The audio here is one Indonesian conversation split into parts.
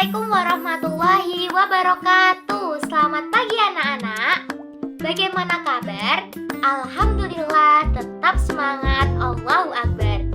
Assalamualaikum warahmatullahi wabarakatuh. Selamat pagi anak-anak. Bagaimana kabar? Alhamdulillah, tetap semangat. Allahu Akbar.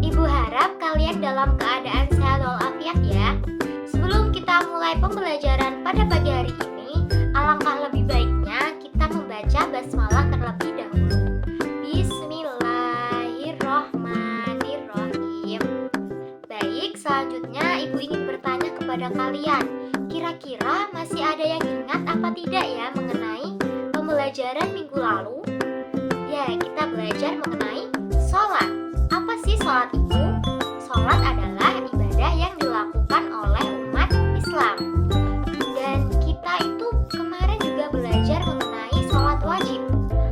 Ibu harap kalian dalam keadaan sehat walafiat ya. Sebelum kita mulai pembelajaran pada pagi hari ini, alangkah lebih baiknya kita membaca basmalah terlebih dahulu. Bismillahirrohmanirrohim. Baik, selanjutnya Ibu ingin bertanya kepada kalian, kira-kira masih ada yang ingat apa tidak ya mengenai pembelajaran minggu lalu? Ya, kita belajar mengenai sholat. Apa sih sholat itu? Sholat adalah ibadah yang dilakukan oleh umat Islam. Dan kita itu kemarin juga belajar mengenai sholat wajib.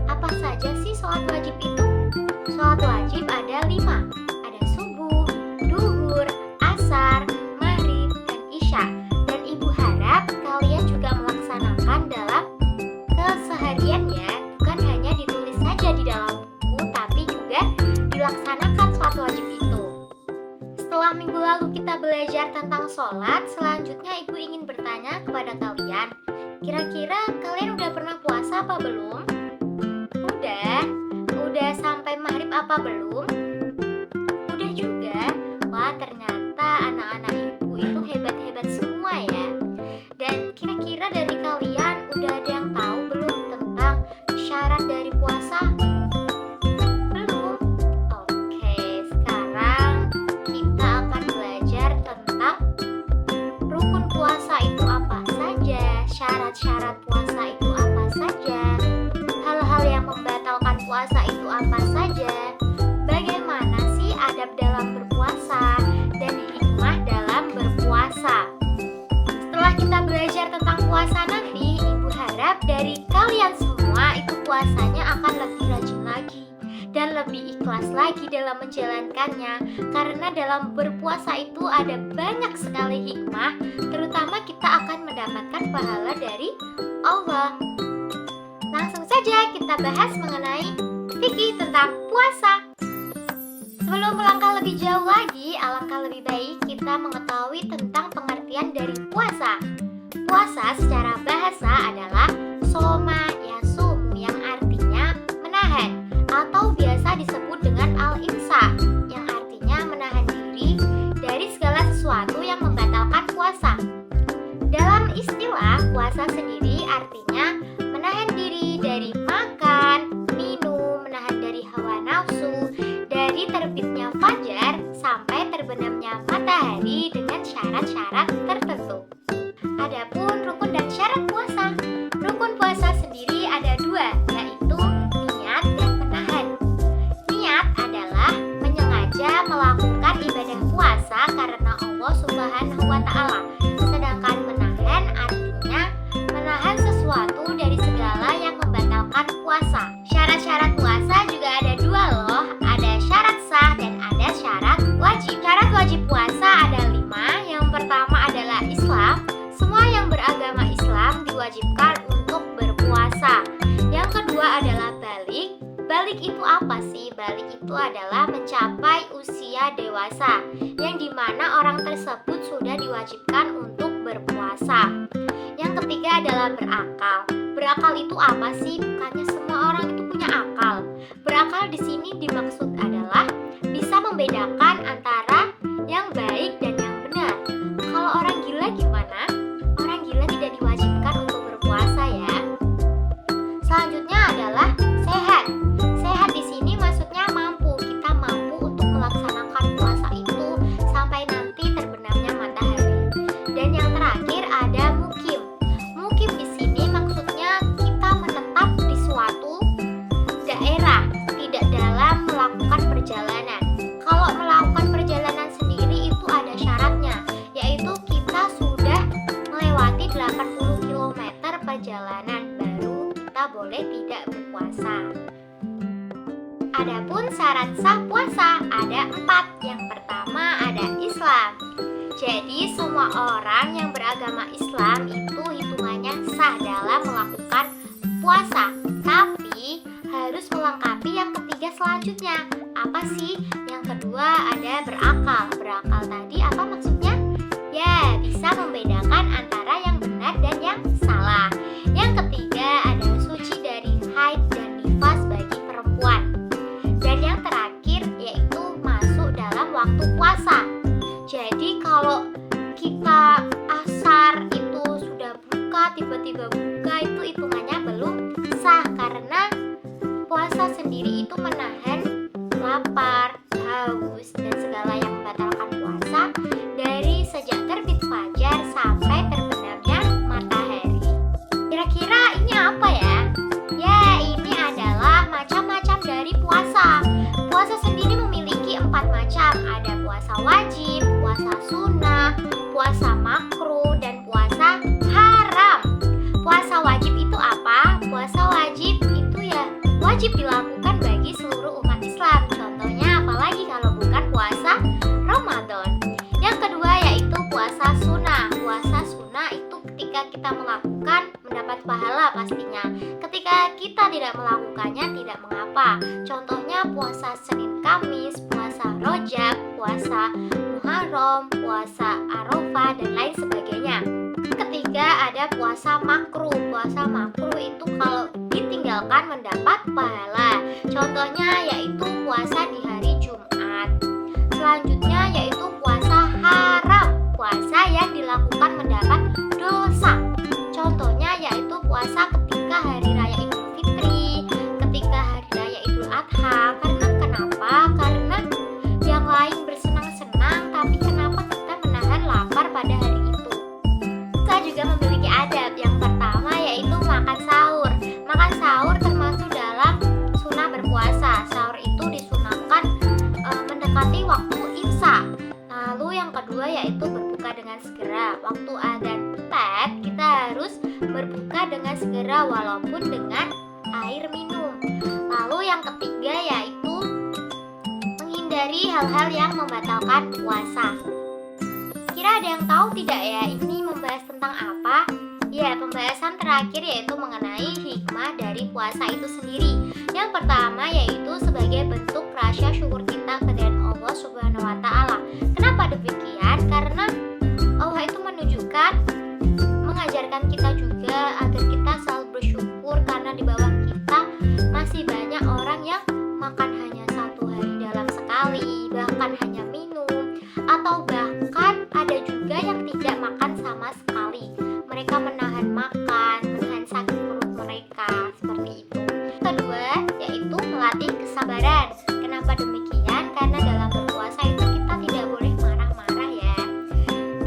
Apa saja sih sholat wajib itu? Sholat wajib ada 5. Ada subuh, duhur, asar, maghrib, dan isya. Dan Ibu harap kalian juga melaksanakan dalam kesehariannya, bukan hanya ditulis saja di dalam buku, tapi juga dilaksanakan sholat wajib itu. Setelah minggu lalu kita belajar tentang sholat, selanjutnya Ibu ingin bertanya kepada kalian, kira-kira kalian udah pernah puasa apa belum? Udah sampai maghrib apa belum? Udah juga? Wah, ternyata anak-anak Ibu itu hebat-hebat semua ya. Dan kira-kira dari kalian udah ada yang tahu belum tentang syarat dari puasa? Belum? Oke, sekarang kita akan belajar tentang rukun puasa itu apa saja, syarat-syarat puasa itu apa saja, hal-hal yang membatalkan puasa itu apa saja, bagaimana sih adab dalam berpuasa, dan hikmah dalam berpuasa. Setelah kita belajar tentang puasa nanti, Ibu harap dari kalian semua itu puasanya akan lebih rajin lagi dan lebih ikhlas lagi dalam menjalankannya. Karena dalam berpuasa itu ada banyak sekali hikmah, terutama kita akan mendapatkan pahala dari Allah. Langsung saja kita bahas mengenai fikih tentang puasa. Sebelum melangkah lebih jauh lagi, alangkah lebih baik kita mengetahui tentang pengertian dari puasa. Puasa secara bahasa adalah soma yasumu, yang artinya menahan, atau biasa disebut dengan al-imsak, yang artinya menahan diri dari segala sesuatu yang membatalkan puasa. Dalam istilah, puasa sendiri artinya menahan diri dari makan, minum, menahan dari hawa nafsu, dari terbitnya fajar sampai terbenamnya matahari dengan syarat-syarat tertentu. Adapun rukun dan syarat puasa. Rukun puasa sendiri ada 2, yaitu niat dan menahan. Niat adalah menyengaja melakukan ibadah puasa karena Allah Subhanahu wa Ta'ala. Sedangkan menahan artinya menahan sesuatu dari segala yang membatalkan puasa. Syarat-syarat puasa juga ada 2 loh. Ada syarat sah dan ada syarat wajib. Syarat wajib puasa ada 5. Yang pertama adalah Islam. Semua yang beragama Islam diwajibkan untuk berpuasa. Yang kedua adalah balik. Balik itu apa sih? Balik itu adalah mencapai usia dewasa, yang dimana orang tersebut sudah diwajibkan untuk berpuasa. Yang ketiga adalah berakal. Berakal itu apa sih? Bukannya semua orang itu punya akal. Berakal di sini dimaksud adalah bisa membedakan antara yang baik dan yang benar. Kalau orang gila gimana? Orang gila tidak diwajibkan untuk berpuasa ya. Selanjutnya adalah sehat. Sehat di sini maksudnya mampu. Kita mampu untuk melaksanakan puasa itu sampai nanti terbenamnya matahari. Dan yang terakhir ada mukim. Mukim di sini maksudnya kita menetap di suatu daerah, tidak dalam melakukan perjalanan. Kalau melakukan perjalanan sendiri itu ada syaratnya, yaitu kita sudah melewati 80 km perjalanan baru kita boleh tidak berpuasa. Adapun syarat sah puasa ada 4. Yang pertama ada Islam. Jadi semua orang yang beragama Islam itu hitungannya sah dalam melakukan puasa. Tapi harus melengkapi yang ketiga selanjutnya. Apa sih? Yang kedua ada berakal. Berakal tadi apa maksudnya? Ya, bisa membedakan kalau kita asar itu sudah buka, tiba-tiba buka, itu hitungannya belum sah, karena puasa sendiri itu menahan lapar, haus, dan segala yang membatalkan puasa dari sejak terbit fajar sampai terbenamnya matahari. Kira-kira ini apa ya? Ya, ini adalah macam-macam dari puasa. Puasa sendiri memiliki 4 macam. Ada puasa wajib, puasa sunnah, puasa makruh, dan puasa haram. Puasa wajib itu apa? Puasa wajib itu ya wajib dilakukan bagi seluruh umat Islam. Contohnya apalagi kalau bukan puasa Ramadan. Yang kedua yaitu puasa sunnah. Puasa sunnah itu ketika kita melakukan mendapat pahala pastinya. Ketika kita tidak melakukannya tidak mengapa. Contohnya puasa Senin Kamis, puasa Rojab, puasa Muharram, puasa Arafah, dan lain sebagainya. Ketiga ada puasa makruh. Puasa makruh itu kalau ditinggalkan mendapat pahala. Contohnya yaitu puasa di hari Jumat. Selanjutnya yaitu puasa haram. Puasa yang dilakukan mendapat dosa. Contohnya yaitu puasa ketika hari raya Idul Fitri, ketika hari raya Idul Adha. Karena kenapa? Karena yang lain bersenang-senang, tapi kenapa kita menahan lapar pada hari itu? Kita juga memiliki adab. Yang pertama yaitu makan sahur. Makan sahur termasuk dalam sunnah berpuasa. Sahur itu disunahkan mendekati waktu imsak. Lalu yang kedua yaitu berbuka dengan segera. Waktu adzan tet, kita harus berbuka dengan segera walaupun dengan air minum. Lalu yang ketiga yaitu menghindari hal-hal yang membatalkan puasa. Kira ada yang tahu tidak ya ini membahas tentang apa? Ya, pembahasan terakhir yaitu mengenai hikmah dari puasa itu sendiri. Yang pertama yaitu sebagai bentuk rasa syukur kita kepada Allah Subhanahu wa taala. Kenapa demikian? Karena Allah itu menunjukkan, mengajarkan kita juga agar kita selalu bersyukur karena di bawah kita masih banyak orang yang makan hanya 1 hari dalam sekali, bahkan hanya minum, atau bahkan ada juga yang tidak makan sama sekali. Mereka menahan makan, menahan sakit perut mereka, seperti itu. Kedua, yaitu melatih kesabaran. Kenapa demikian? Karena dalam berpuasa itu kita tidak boleh marah-marah ya.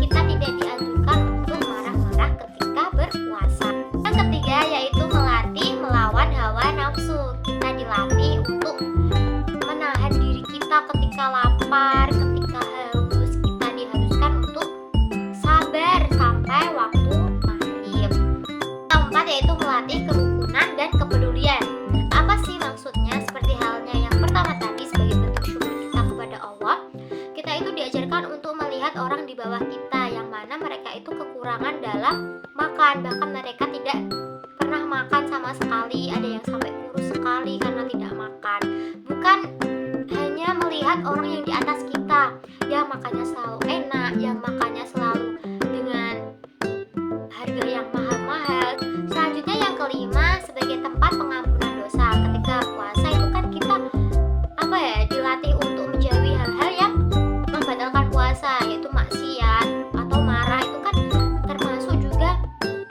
Kita tidak dianjurkan untuk marah-marah ketika berpuasa. Yang ketiga, yaitu melatih melawan hawa nafsu. Kita dilatih untuk menahan diri kita ketika lapar, ketika haus. Kita diharuskan untuk sabar sampai waktu maghrib. Keempat yaitu melatih kerukunan dan kepedulian. Apa sih maksudnya? Seperti halnya yang pertama tadi, sebagai bentuk syukur kita kepada Allah, kita itu diajarkan untuk melihat orang di bawah kita yang mana mereka itu kekurangan dalam makan, bahkan mereka tidak pernah makan sama sekali. Ada yang sampai kurus sekali karena tidak makan. Bukan hanya melihat orang yang di atas kita yang makannya selalu enak, yang makannya selalu dengan harga yang mahal-mahal. Selanjutnya yang kelima, sebagai tempat pengampunan dosa. Ketika puasa itu kan kita dilatih untuk menjauhi hal-hal yang membatalkan puasa, yaitu maksiat atau marah. Itu kan termasuk juga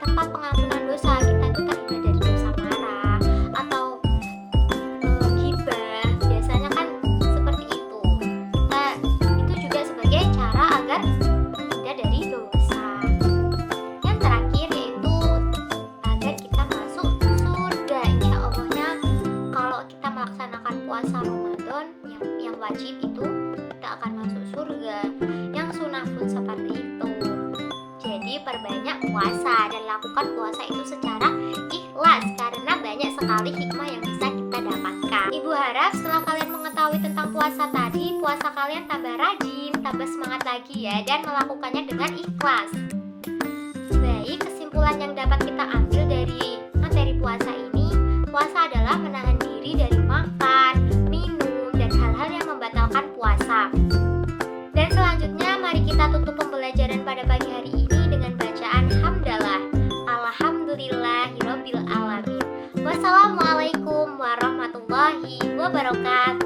tempat pengampunan dosa. Kita itu terhindar dari dosa marah atau ghibah. Biasanya kan seperti itu. Itu juga sebagai cara agar terhindar dari dosa. Yang terakhir yaitu agar kita masuk surga. Insya Allahnya kalau kita melaksanakan puasa Ramadan yang wajib itu kita akan masuk surga. Yang sunnah pun seperti itu. Jadi perbanyak puasa dan lakukan puasa itu secara ikhlas karena banyak sekali hikmah yang bisa kita dapatkan. Ibu harap setelah kalian mengetahui tentang puasa tadi, puasa kalian tambah rajin, tambah semangat lagi ya, dan melakukannya dengan ikhlas. Baik, kesimpulan yang dapat kita ambil dari materi puasa ini, puasa adalah menahan diri dari makan, minum, dan hal-hal yang membatalkan puasa. Dan selanjutnya mari kita tutup pembelajaran pada pagi hari ini dengan bacaan hamdalah. Alhamdulillahirabbil alamin. Wassalamualaikum warahmatullahi wabarakatuh.